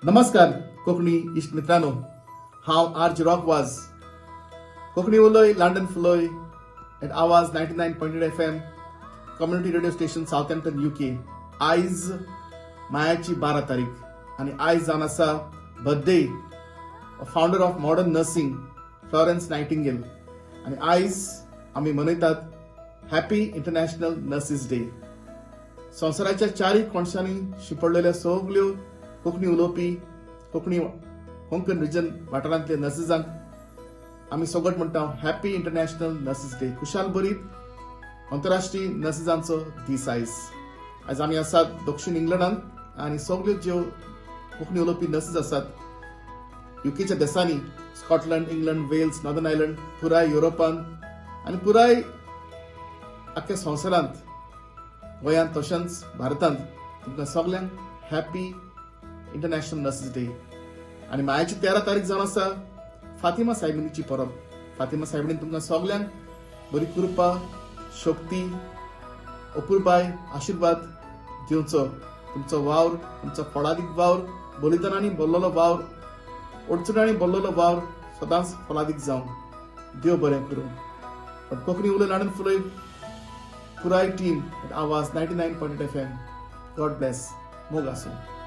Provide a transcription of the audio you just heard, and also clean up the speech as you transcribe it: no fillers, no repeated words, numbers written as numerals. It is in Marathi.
नमस्कार कोकणी इश्ट मित्रांनो, हांव आर. रॉक वाज. कोकणी उलोय लंडन फुलोय एट आवाज 99.8 FM community radio station Southampton UK. आयज मायाची 12 तारीख आणि आयज जावन आसा birthday founder of modern nursing Florence nightingale आणि आयज आम्ही मनयतात हॅपी इंटरनॅशनल नर्सिस डे. संवसाराच्या चारय कोणशांनी शिपडलेल्या सगल्यो कोंकणी उलोवपी कोंकणी कोंकण रिजन वाठारांतल्या नर्सिसांक आमी सोगट म्हणटा हॅपी इंटरनॅशनल नर्सिस डे. खुशाल बरी आंतरराष्ट्रीय नर्सिसांचो दीस आयज. आयज आमी आसात दक्षिण इंग्लंडांत आनी सगल्यो ज्यो कोंकणी उलोवपी नर्सीस आसात युकेच्या देशांनी Scotland, England, Wales, northern Ireland, पुराय युरोपान आनी पुराय आख्या संवसारांत, गोंयांत तशेंच भारतांत तुमकां सगल्यांक हॅपी इंटरनॅशनल नर्सिस डे. आणि मायाची 13 तारीख जावन आसा फातिमा सायबिणीची परब. फातिमा सायबिणीन तुमकां सगल्यांक बरी कृपा, शक्ती, अपुरबाय आशीर्वाद दिवचो. तुमचो वावर, तुमचो फळादीक वावर, बलिदानांनी भरलेलो वावर, अडचणांनी भरलेलो वावर सदांच फळादीक जावं. देव बरें करूं. पण कोंकणी उलय लंडन फुलोय पुराय टीम आवाज 99.8 FM. God bless. मोग आसूं.